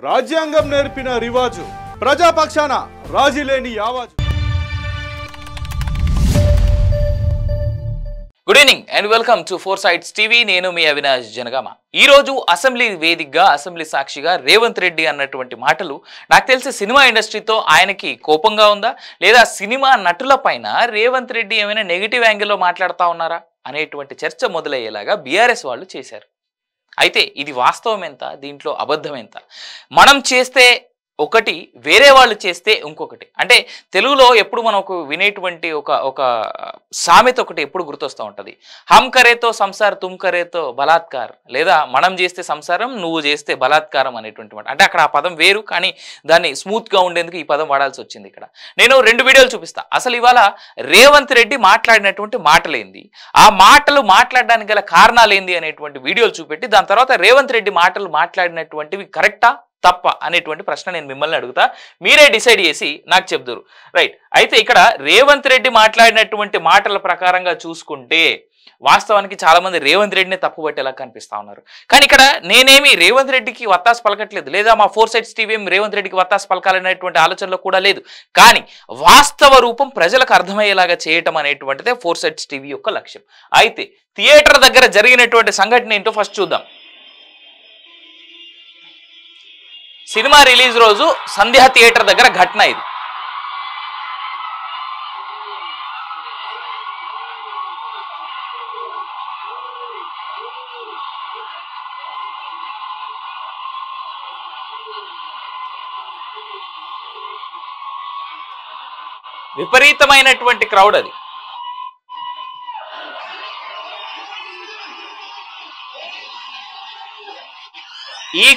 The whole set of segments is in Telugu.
రాజ్యాంగం నేర్పిన రివాజు ప్రజాపక్షాన రాజీలేని ఆవాజు. Good evening and welcome to four sides TV. నేను మీ అవినాష్ జనగామ. ఈ రోజు అసెంబ్లీ వేదికగా అసెంబ్లీ సాక్షిగా రేవంత్ రెడ్డి అన్నటువంటి మాటలు నాకు తెలిసి సినిమా ఇండస్ట్రీతో ఆయనకి కోపంగా ఉందా లేదా సినిమా నటుల పైన రేవంత్ రెడ్డి ఏమైనా నెగిటివ్ యాంగిల్లో మాట్లాడుతూ ఉన్నారా అనేటువంటి చర్చ మొదలయ్యేలాగా బీఆర్ఎస్ వాళ్ళు చేశారు. అయితే ఇది వాస్తవం ఎంత, దీంట్లో అబద్ధం ఎంత? మనం చేస్తే ఒకటి, వేరే వాళ్ళు చేస్తే ఇంకొకటి. అంటే తెలుగులో ఎప్పుడు మనకు వినేటువంటి ఒక సామెత ఒకటి ఎప్పుడు గుర్తొస్తూ ఉంటుంది. హమ్ కరేతో సంసార్ తుమ్ కరేతో బలాత్కార్, లేదా మనం చేస్తే సంసారం నువ్వు చేస్తే బలాత్కారం అనేటువంటి మాట. అంటే అక్కడ ఆ పదం వేరు, కానీ దాన్ని స్మూత్గా ఉండేందుకు ఈ పదం వాడాల్సి వచ్చింది. ఇక్కడ నేను 2 వీడియోలు చూపిస్తా. అసలు ఇవాళ రేవంత్ రెడ్డి మాట్లాడినటువంటి మాటలేంది, ఆ మాటలు మాట్లాడడానికి గల కారణాలు ఏంది అనేటువంటి వీడియోలు చూపెట్టి దాని తర్వాత రేవంత్ రెడ్డి మాటలు మాట్లాడినటువంటివి కరెక్టా తప్ప అనేటువంటి ప్రశ్న నేను మిమ్మల్ని అడుగుతా. మీరే డిసైడ్ చేసి నాకు చెప్దురు. రైట్. అయితే ఇక్కడ రేవంత్ రెడ్డి మాట్లాడినటువంటి మాటల ప్రకారంగా చూసుకుంటే వాస్తవానికి చాలా మంది రేవంత్ రెడ్డిని తప్పుపట్టేలా కనిపిస్తా ఉన్నారు. కానీ ఇక్కడ నేనేమి రేవంత్ రెడ్డికి వత్తాసు పలకట్లేదు, లేదా మా ఫోర్ సైడ్స్ టీవీ రేవంత్ రెడ్డికి వత్తాసు పలకాలనేటువంటి ఆలోచనలో కూడా లేదు. కానీ వాస్తవ రూపం ప్రజలకు అర్థమయ్యేలాగా చేయటం అనేటువంటిదే ఫోర్ సైడ్స్ టీవీ యొక్క లక్ష్యం. అయితే థియేటర్ దగ్గర జరిగినటువంటి సంఘటన ఏంటో ఫస్ట్ చూద్దాం. సినిమా రిలీజ్ రోజు సంధ్యా థియేటర్ దగ్గర ఘటన ఇది. విపరీతమైనటువంటి క్రౌడ్ అది. ఈ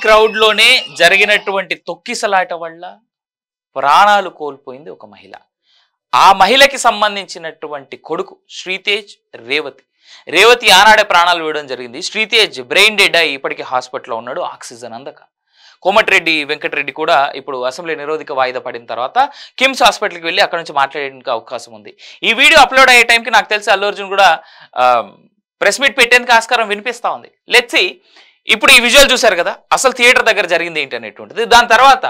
క్రౌడ్లోనే జరిగినటువంటి తొక్కిసలాట వల్ల ప్రాణాలు కోల్పోయింది ఒక మహిళ. ఆ మహిళకి సంబంధించినటువంటి కొడుకు శ్రీతేజ్, రేవతి ఆనాడే ప్రాణాలు వేయడం జరిగింది. శ్రీతేజ్ బ్రెయిన్ డెడ్ అయి ఇప్పటికీ హాస్పిటల్లో ఉన్నాడు, ఆక్సిజన్ అందక. కోమటిరెడ్డి వెంకటరెడ్డి కూడా ఇప్పుడు అసెంబ్లీ నిరోధక వాయిదా పడిన తర్వాత కిమ్స్ హాస్పిటల్కి వెళ్ళి అక్కడ నుంచి మాట్లాడడానికి అవకాశం ఉంది. ఈ వీడియో అప్లోడ్ అయ్యే టైంకి నాకు తెలిసి అల్లు అర్జున్ కూడా ప్రెస్ మీట్ పెట్టేందుకు ఆస్కారం వినిపిస్తూ ఉంది. Let's see. ఇప్పుడు ఈ విజువల్ చూశారు కదా, అసలు థియేటర్ దగ్గర జరిగింది ఏంటి అనేటువంటిది. దాని తర్వాత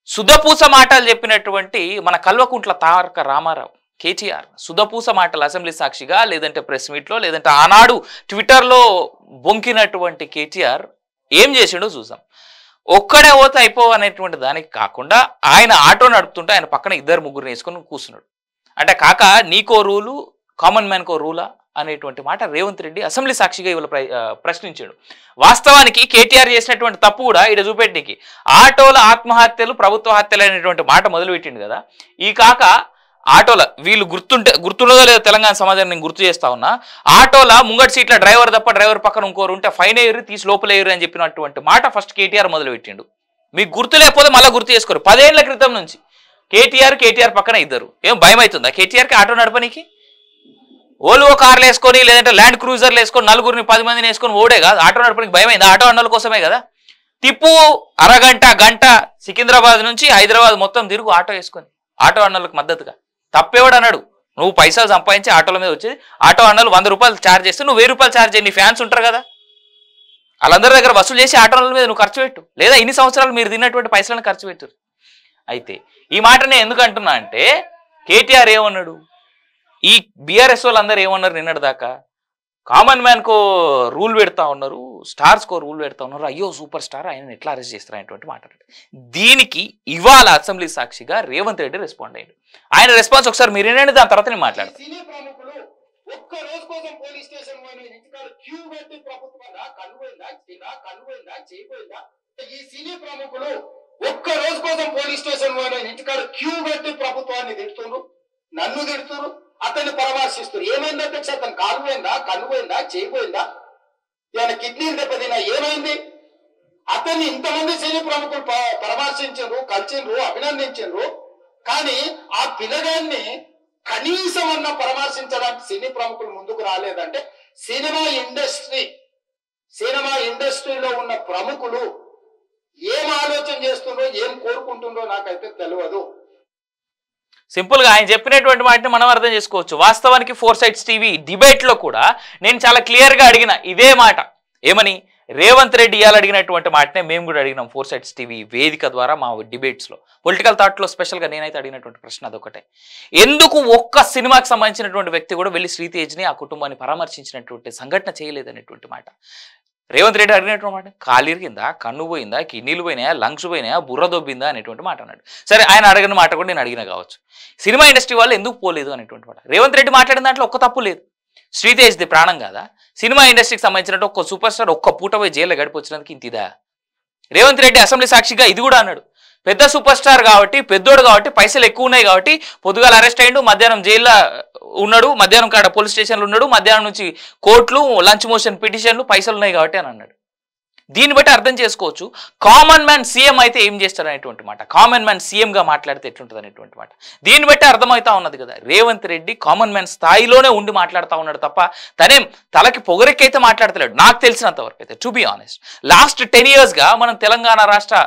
సుధపూస మాటలు చెప్పినటువంటి మన కల్వకుంట్ల తారక రామారావు కేటీఆర్ సుధపూస మాటలు అసెంబ్లీ సాక్షిగా, లేదంటే ప్రెస్ మీట్లో, లేదంటే ఆనాడు ట్విట్టర్లో బొంకినటువంటి కేటీఆర్ ఏం చేసిండో చూసాం. ఒక్కడే పోతే అయిపోవనేటువంటి దానికి కాకుండా ఆయన ఆటో నడుపుతుంటే ఆయన పక్కన 2-3 వేసుకొని కూర్చున్నాడు. అంటే కాక నీకో రూలు కామన్ మ్యాన్కో రూలా అనేటువంటి మాట రేవంత్ రెడ్డి అసెంబ్లీ సాక్షిగా ఇవాళ ప్రశ్నించాడు. వాస్తవానికి కేటీఆర్ చేసినటువంటి తప్పు కూడా ఇక్కడ చూపెట్టికి ఆటోల ఆత్మహత్యలు ప్రభుత్వ హత్యలు అనేటువంటి మాట మొదలుపెట్టిండు కదా. ఈ కాక ఆటోల వీళ్ళు గుర్తుండదో లేదో తెలంగాణ సమాజాన్ని నేను గుర్తు చేస్తా ఉన్నా. ఆటోల ముంగటి సీట్ల డ్రైవర్ తప్ప డ్రైవర్ పక్కన ఇంకోరు ఉంటే ఫైన్ అయ్యారు, తీసి లోపలేయరు అని చెప్పినటువంటి మాట ఫస్ట్ కేటీఆర్ మొదలుపెట్టిండు. మీకు గుర్తు లేకపోతే మళ్ళీ గుర్తు చేసుకోరు. 10 ఏళ్ల క్రితం నుంచి కేటీఆర్ పక్కన 2. ఏం భయం అవుతుందా కేటీఆర్కి ఆటో నడపనికి? ఓల్వో కార్లు వేసుకొని, లేదంటే ల్యాండ్ క్రూజర్లు వేసుకొని 10 మందిని వేసుకొని ఓడే కాదు. ఆటో నడపడానికి భయమైంది? ఆటో అన్నల కోసమే కదా. తిప్పు గంట సికింద్రాబాద్ నుంచి హైదరాబాద్ మొత్తం తిరుగు ఆటో వేసుకొని, ఆటో అన్నలకు మద్దతుగా. తప్పేవాడు అన్నాడు. నువ్వు పైసలు సంపాదించి ఆటోల మీద వచ్చేది, ఆటో అన్నలు 100 రూపాయలు ఛార్జ్ చేస్తే నువ్వు 1000 రూపాయలు ఛార్జ్ చేయి. నీ ఫ్యాన్స్ ఉంటారు కదా, వాళ్ళందరి దగ్గర వసూలు చేసి ఆటోల మీద నువ్వు ఖర్చు పెట్టు, లేదా ఇన్ని సంవత్సరాలు మీరు తిన్నటువంటి పైసలను ఖర్చు పెట్టు. అయితే ఈ మాట నేను ఎందుకు అంటున్నా అంటే, కేటీఆర్ ఏమన్నాడు, ఈ బీఆర్ఎస్ వాళ్ళందరూ ఏమన్నారు నిన్నటి దాకా, కామన్ మ్యాన్కో రూల్ పెడతా ఉన్నారు, స్టార్స్కో రూల్ పెడతా ఉన్నారు, అయ్యో సూపర్ స్టార్ ఆయన ఎట్లా అరెస్ట్ చేస్తారు అనేటువంటి మాట్లాడారు. దీనికి ఇవాళ అసెంబ్లీ సాక్షిగా రేవంత్ రెడ్డి రెస్పాండ్ అయ్యాడు. ఆయన రెస్పాన్స్ ఒకసారి మీరు వినండి, దాని తర్వాత నేను మాట్లాడతాను. ఒక్క రోజు కోసం పోలీస్ స్టేషన్ పోయిన ఇంటికాడ క్యూ పెట్టి ప్రభుత్వాన్ని తిడుతున్నారు, నన్ను తిడుతున్నారు, అతన్ని పరామర్శిస్తారు. ఏమైంది అధ్యక్ష? అతను కాలు పోయిందా, కన్ను పోయిందా, చేయిపోయిందా, ఏమైనా కిడ్నీలు దెబ్బతిన్నా, ఏమైంది? అతన్ని ఇంతమంది సినీ ప్రముఖులు పరామర్శించారు, కలిసిండ్రు, అభినందించారు. కానీ ఆ పిల్లగాన్ని కనీసం అన్న పరామర్శించడానికి సినీ ప్రముఖులు ముందుకు రాలేదంటే సినిమా ఇండస్ట్రీలో ఉన్న ప్రముఖులు ఏం ఆలోచన చేస్తుండో, ఏం కోరుకుంటుండో నాకైతే తెలియదు. సింపుల్ గా ఆయన చెప్పినటువంటి వాటిని మనం అర్థం చేసుకోవచ్చు. వాస్తవానికి ఫోర్ సైడ్స్ టీవీ డిబేట్ లో కూడా నేను చాలా క్లియర్ గా అడిగిన ఇదే మాట. ఏమని? రేవంత్ రెడ్డి ఇవాళ అడిగినటువంటి మాటనే మేము కూడా అడిగినాం 4 Sides టీవీ వేదిక ద్వారా మా డిబేట్స్లో. పొలిటికల్ థాట్లో స్పెషల్గా నేనైతే అడిగినటువంటి ప్రశ్న అదొకటే. ఎందుకు ఒక్క సినిమాకి సంబంధించినటువంటి వ్యక్తి కూడా వెళ్ళి శ్రీతేజ్ని ఆ కుటుంబాన్ని పరామర్శించినటువంటి సంఘటన చేయలేదనేటువంటి మాట. రేవంత్ రెడ్డి అడిగినటువంటి మాట కాలిరిగిందా, కన్ను పోయిందా, కిడ్నీలు పోయినాయా, లంగ్స్ పోయినాయా, బుర్ర దొబ్బిందా అనేటువంటి మాట అన్నాడు. సరే, ఆయన అడిగిన మాట కూడా నేను అడిగిన కావచ్చు. సినిమా ఇండస్ట్రీ వాళ్ళు ఎందుకు పోలేదు అనేటువంటి మాట. రేవంత్ రెడ్డి మాట్లాడిన దాంట్లో ఒక్క తప్పు లేదు. శ్రీతేజ్ది ప్రాణం కాదా? సినిమా ఇండస్ట్రీకి సంబంధించినట్టు ఒక్క సూపర్ స్టార్ ఒక్క పూట పోయి జైల్లో గడిపొచ్చినందుకు ఇంతిదా? రేవంత్ రెడ్డి అసెంబ్లీ సాక్షిగా ఇది కూడా అన్నాడు. పెద్ద సూపర్ స్టార్ కాబట్టి, పెద్దోడు కాబట్టి, పైసలు ఎక్కువ ఉన్నాయి కాబట్టి పొద్దుగాల అరెస్ట్ అయ్యిండు, మధ్యాహ్నం జైల్లో ఉన్నాడు, మధ్యాహ్నం కాడ పోలీస్ స్టేషన్లో ఉన్నాడు, మధ్యాహ్నం నుంచి కోర్టులు, లంచ్ మోషన్ పిటిషన్లు, పైసలు ఉన్నాయి కాబట్టి అని అన్నాడు. దీన్ని బట్టి అర్థం చేసుకోవచ్చు కామన్ మ్యాన్ సీఎం అయితే ఏం చేస్తాడు అనేటువంటి మాట, కామన్ మ్యాన్ సీఎంగా మాట్లాడితే ఎట్లుంటుంది అనేటువంటి మాట. దీన్ని బట్టి అర్థమవుతా ఉన్నది కదా, రేవంత్ రెడ్డి కామన్ మ్యాన్ స్థాయిలోనే ఉండి మాట్లాడుతూ ఉన్నాడు తప్ప తనేం తలకి పొగరెక్కైతే మాట్లాడతలేడు నాకు తెలిసినంత వరకు అయితే. టు బి ఆనెస్ట్, లాస్ట్ 10 yearsగా మనం తెలంగాణ రాష్ట్ర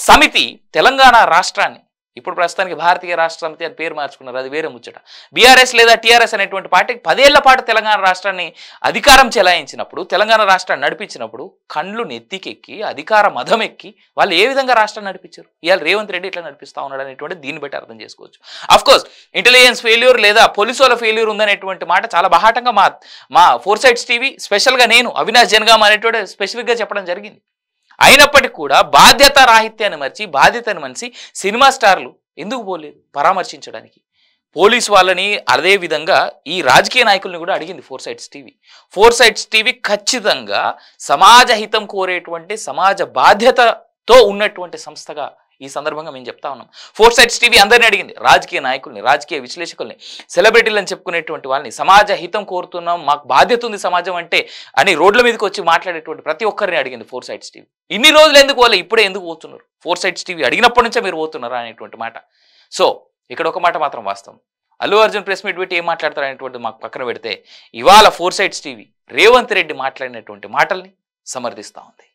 సమితి తెలంగాణ రాష్ట్రాన్ని, ఇప్పుడు ప్రస్తుతానికి భారతీయ రాష్ట్ర సమితి అని పేరు మార్చుకున్నారు, అది వేరే ముచ్చట. బీఆర్ఎస్ లేదా టీఆర్ఎస్ అనేటువంటి పార్టీకి 10 ఏళ్ల పాటు తెలంగాణ రాష్ట్రాన్ని అధికారం చెలాయించినప్పుడు, తెలంగాణ రాష్ట్రాన్ని నడిపించినప్పుడు కళ్ళు నెత్తికెక్కి అధికార మదం ఎక్కి వాళ్ళు ఏ విధంగా రాష్ట్రాన్ని నడిపించారు, ఇవాళ రేవంత్ రెడ్డి ఇట్లా నడిపిస్తా ఉన్నాడు అనేటువంటి దీన్ని బట్టి అర్థం చేసుకోవచ్చు. అఫ్కోర్స్ ఇంటెలిజెన్స్ ఫెయిల్యూర్ లేదా పోలీసుల ఫెయిల్యూర్ ఉందనేటువంటి మాట చాలా బహాటంగా మా 4 Sides టీవీ స్పెషల్గా నేను అవినాష్ జనగామ అనేటువంటి స్పెసిఫిక్గా చెప్పడం జరిగింది. అయినప్పటికీ కూడా బాధ్యత రాహిత్యాన్ని మర్చి బాధ్యతను మనిషి సినిమా స్టార్లు ఎందుకు పోలేదు పరామర్శించడానికి? పోలీసు వాళ్ళని, అదే విధంగా ఈ రాజకీయ నాయకుల్ని కూడా అడిగింది 4 Sides టీవీ. 4 Sides టీవీ ఖచ్చితంగా సమాజ హితం కోరేటువంటి, సమాజ బాధ్యతతో ఉన్నటువంటి సంస్థగా ఈ సందర్భంగా మేము చెప్తా ఉన్నాం. 4 Sides టీవీ అందరినీ అడిగింది, రాజకీయ నాయకుల్ని, రాజకీయ విశ్లేషకుల్ని, సెలబ్రిటీలను చెప్పుకునేటువంటి వాళ్ళని, సమాజ హితం కోరుతున్నాం, మాకు బాధ్యత ఉంది సమాజం అంటే అని రోడ్ల మీదకి వచ్చి మాట్లాడేటువంటి ప్రతి ఒక్కరిని అడిగింది 4 Sides టీవీ. ఇన్ని రోజులు ఎందుకు పోలే, ఇప్పుడే ఎందుకు పోతున్నారు? 4 Sides టీవీ అడిగినప్పటి నుంచే మీరు పోతున్నారా అనేటువంటి మాట. సో ఇక్కడ ఒక మాట మాత్రం వాస్తవం, అల్లు అర్జున్ ప్రెస్ మీట్ పెట్టి ఏం మాట్లాడతారు అనేటువంటిది మాకు పక్కన పెడితే, ఇవాళ 4 Sides టీవీ రేవంత్ రెడ్డి మాట్లాడినటువంటి మాటల్ని సమర్థిస్తూ ఉంది.